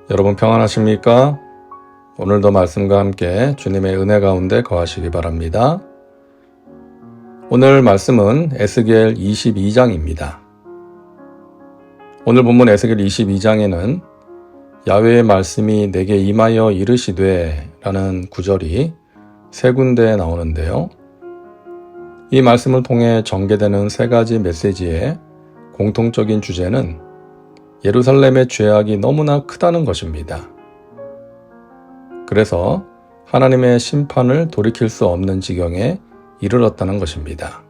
여러분 평안하십니까? 오늘도 말씀과 함께 주님의 은혜 가운데 거하시기 바랍니다. 오늘 말씀은 에스겔 22장입니다. 오늘 본문 에스겔 22장에는 야훼의 말씀이 내게 임하여 이르시되 라는 구절이 세 군데 나오는데요. 이 말씀을 통해 전개되는 세 가지 메시지의 공통적인 주제는 예루살렘의 죄악이 너무나 크다는 것입니다. 그래서 하나님의 심판을 돌이킬 수 없는 지경에 이르렀다는 것입니다.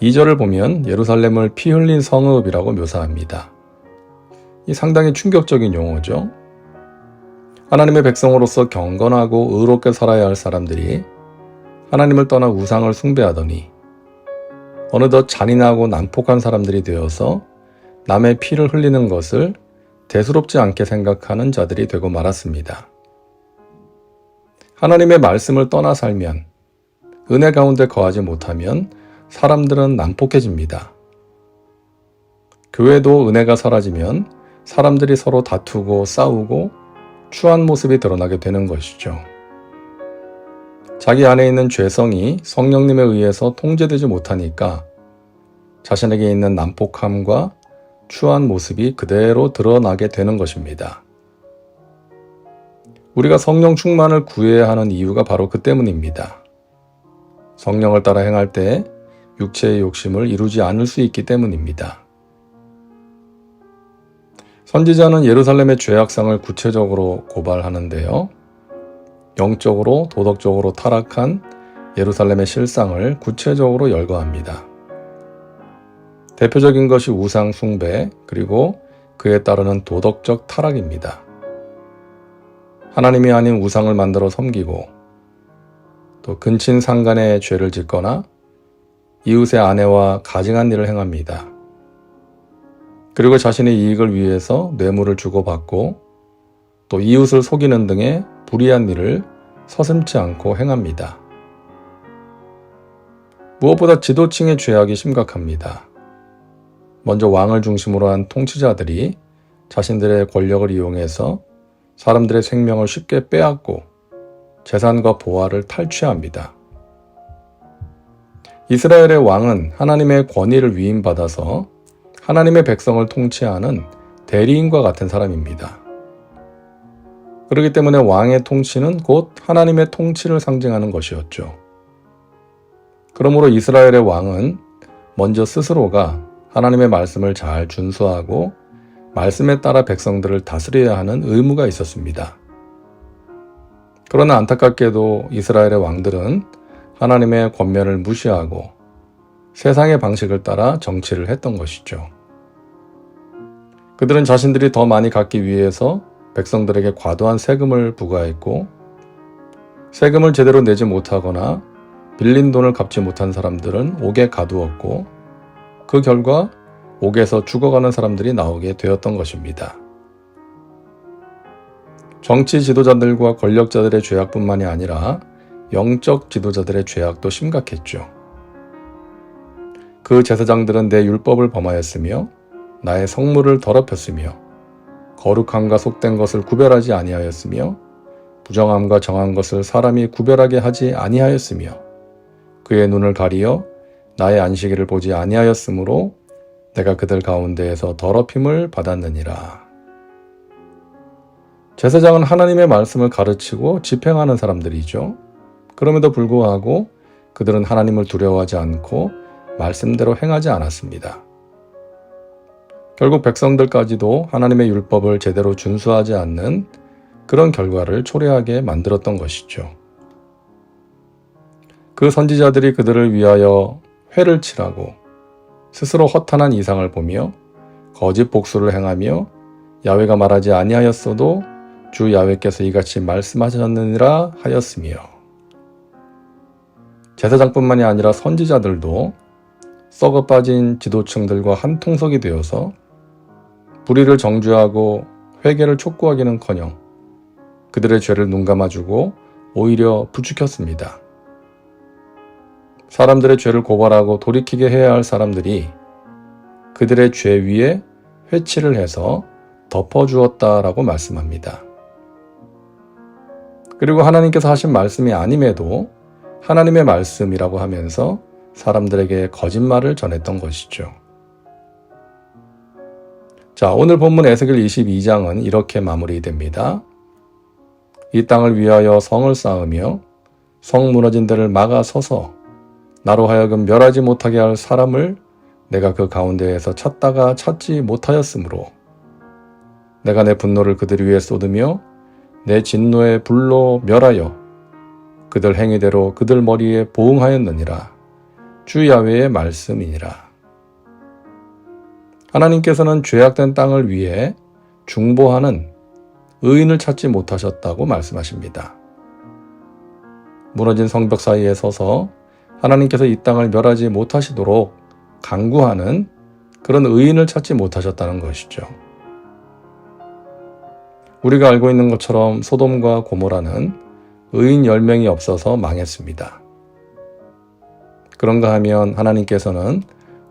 2절을 보면 예루살렘을 피 흘린 성읍이라고 묘사합니다. 이 상당히 충격적인 용어죠. 하나님의 백성으로서 경건하고 의롭게 살아야 할 사람들이 하나님을 떠나 우상을 숭배하더니 어느덧 잔인하고 난폭한 사람들이 되어서 남의 피를 흘리는 것을 대수롭지 않게 생각하는 자들이 되고 말았습니다. 하나님의 말씀을 떠나 살면, 은혜 가운데 거하지 못하면 사람들은 난폭해집니다. 교회도 은혜가 사라지면 사람들이 서로 다투고 싸우고 추한 모습이 드러나게 되는 것이죠. 자기 안에 있는 죄성이 성령님에 의해서 통제되지 못하니까 자신에게 있는 난폭함과 추한 모습이 그대로 드러나게 되는 것입니다. 우리가 성령 충만을 구해야 하는 이유가 바로 그 때문입니다. 성령을 따라 행할 때 육체의 욕심을 이루지 않을 수 있기 때문입니다. 선지자는 예루살렘의 죄악상을 구체적으로 고발하는데요. 영적으로 도덕적으로 타락한 예루살렘의 실상을 구체적으로 열거합니다. 대표적인 것이 우상 숭배, 그리고 그에 따르는 도덕적 타락입니다. 하나님이 아닌 우상을 만들어 섬기고 또 근친 상간의 죄를 짓거나 이웃의 아내와 가증한 일을 행합니다. 그리고 자신의 이익을 위해서 뇌물을 주고받고 또 이웃을 속이는 등의 불의한 일을 서슴지 않고 행합니다. 무엇보다 지도층의 죄악이 심각합니다. 먼저 왕을 중심으로 한 통치자들이 자신들의 권력을 이용해서 사람들의 생명을 쉽게 빼앗고 재산과 보화를 탈취합니다. 이스라엘의 왕은 하나님의 권위를 위임받아서 하나님의 백성을 통치하는 대리인과 같은 사람입니다. 그렇기 때문에 왕의 통치는 곧 하나님의 통치를 상징하는 것이었죠. 그러므로 이스라엘의 왕은 먼저 스스로가 하나님의 말씀을 잘 준수하고 말씀에 따라 백성들을 다스려야 하는 의무가 있었습니다. 그러나 안타깝게도 이스라엘의 왕들은 하나님의 권면을 무시하고 세상의 방식을 따라 정치를 했던 것이죠. 그들은 자신들이 더 많이 갖기 위해서 백성들에게 과도한 세금을 부과했고 세금을 제대로 내지 못하거나 빌린 돈을 갚지 못한 사람들은 옥에 가두었고 그 결과 옥에서 죽어가는 사람들이 나오게 되었던 것입니다. 정치 지도자들과 권력자들의 죄악뿐만이 아니라 영적 지도자들의 죄악도 심각했죠. 그 제사장들은 내 율법을 범하였으며 나의 성물을 더럽혔으며 거룩함과 속된 것을 구별하지 아니하였으며 부정함과 정한 것을 사람이 구별하게 하지 아니하였으며 그의 눈을 가리어 나의 안식일을 보지 아니하였으므로 내가 그들 가운데에서 더럽힘을 받았느니라. 제사장은 하나님의 말씀을 가르치고 집행하는 사람들이죠. 그럼에도 불구하고 그들은 하나님을 두려워하지 않고 말씀대로 행하지 않았습니다. 결국 백성들까지도 하나님의 율법을 제대로 준수하지 않는 그런 결과를 초래하게 만들었던 것이죠. 그 선지자들이 그들을 위하여 회를 칠하고 스스로 허탄한 이상을 보며 거짓 복수를 행하며 야훼가 말하지 아니하였어도 주 야훼께서 이같이 말씀하셨느니라 하였으며 제사장뿐만이 아니라 선지자들도 썩어 빠진 지도층들과 한 통속이 되어서 불의를 정죄하고 회개를 촉구하기는커녕 그들의 죄를 눈감아주고 오히려 부추겼습니다. 사람들의 죄를 고발하고 돌이키게 해야 할 사람들이 그들의 죄 위에 회치를 해서 덮어주었다라고 말씀합니다. 그리고 하나님께서 하신 말씀이 아님에도 하나님의 말씀이라고 하면서 사람들에게 거짓말을 전했던 것이죠. 자, 오늘 본문 에스겔 22장은 이렇게 마무리됩니다. 이 땅을 위하여 성을 쌓으며 성 무너진 데를 막아 서서 나로 하여금 멸하지 못하게 할 사람을 내가 그 가운데에서 찾다가 찾지 못하였으므로 내가 내 분노를 그들 위에 쏟으며 내 진노의 불로 멸하여 그들 행위대로 그들 머리에 보응하였느니라. 주 야훼의 말씀이니라. 하나님께서는 죄악된 땅을 위해 중보하는 의인을 찾지 못하셨다고 말씀하십니다. 무너진 성벽 사이에 서서 하나님께서 이 땅을 멸하지 못하시도록 간구하는 그런 의인을 찾지 못하셨다는 것이죠. 우리가 알고 있는 것처럼 소돔과 고모라는 의인 10명이 없어서 망했습니다. 그런가 하면 하나님께서는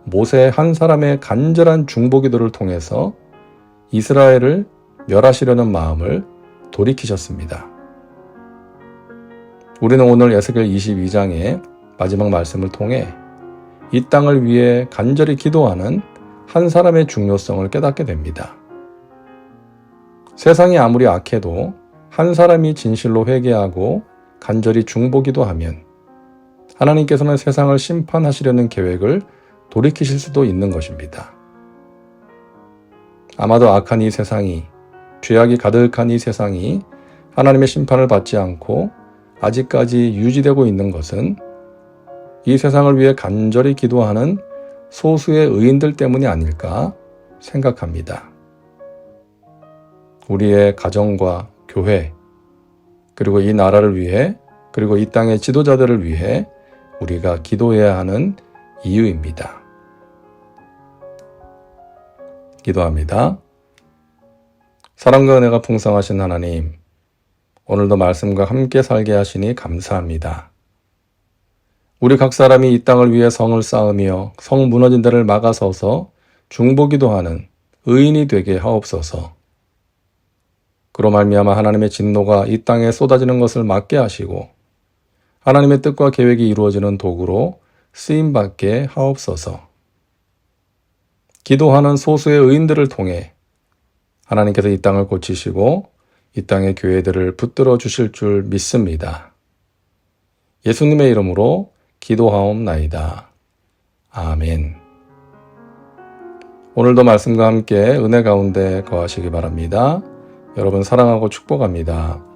모세 한 사람의 간절한 중보기도를 통해서 이스라엘을 멸하시려는 마음을 돌이키셨습니다. 우리는 오늘 에스겔 22장의 마지막 말씀을 통해 이 땅을 위해 간절히 기도하는 한 사람의 중요성을 깨닫게 됩니다. 세상이 아무리 악해도 한 사람이 진실로 회개하고 간절히 중보기도하면 하나님께서는 세상을 심판하시려는 계획을 돌이키실 수도 있는 것입니다. 아마도 악한 이 세상이, 죄악이 가득한 이 세상이 하나님의 심판을 받지 않고 아직까지 유지되고 있는 것은 이 세상을 위해 간절히 기도하는 소수의 의인들 때문이 아닐까 생각합니다. 우리의 가정과 교회, 그리고 이 나라를 위해, 그리고 이 땅의 지도자들을 위해 우리가 기도해야 하는 이유입니다. 기도합니다. 사랑과 은혜가 풍성하신 하나님, 오늘도 말씀과 함께 살게 하시니 감사합니다. 우리 각 사람이 이 땅을 위해 성을 쌓으며 성 무너진 데를 막아서서 중보기도하는 의인이 되게 하옵소서. 그로 말미암아 하나님의 진노가 이 땅에 쏟아지는 것을 막게 하시고 하나님의 뜻과 계획이 이루어지는 도구로 쓰임받게 하옵소서. 기도하는 소수의 의인들을 통해 하나님께서 이 땅을 고치시고 이 땅의 교회들을 붙들어 주실 줄 믿습니다. 예수님의 이름으로 기도하옵나이다. 아멘. 오늘도 말씀과 함께 은혜 가운데 거하시기 바랍니다. 여러분 사랑하고 축복합니다.